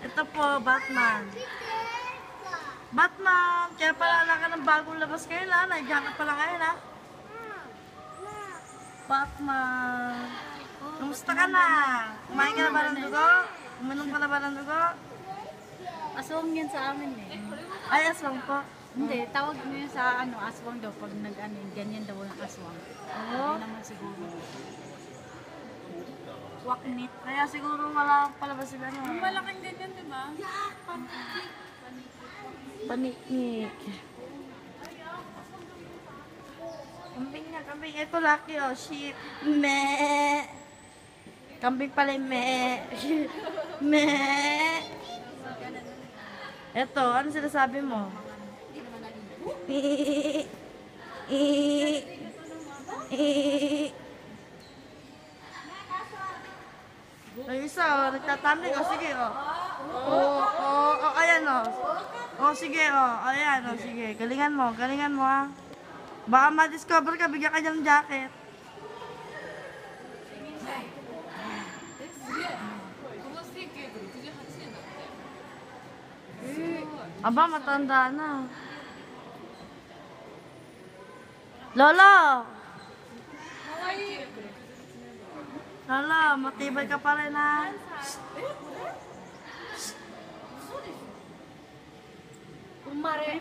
Ito po, Batman. Batman! Kaya pala wala ka ng bagong labas ngayon ha. Nag-jacket pala ngayon ha. Batman. Kumusta ka na? Kumain ka na ba ng dugo? Uminom ka na ba ng dugo? Aswang yan sa amin eh. Ay, aswang po. Hindi, tawag mo yun sa aswang daw pag ganyan daw ang aswang. Oo. Hindi naman siguro. Waknit. Kaya siguro wala palabas sila no. Ang malaking ganyan, di ba? Paniknik. Kambing niya, kambing. Ito laki oh, sheep. Me. Kambing pala yung me. Me. Ito, ano sinasabi mo? Ay, isa, oh, nagtatamling. O, sige, oh. Ayan, oh. O, sige, oh. Ayan, oh, sige. Galingan mo, ah. Baka ma-discover ka, bigyan ka niya ng jacket. Aba, matanda na. Lolo! Lolo, matibay ka pa rin, ha? Umare.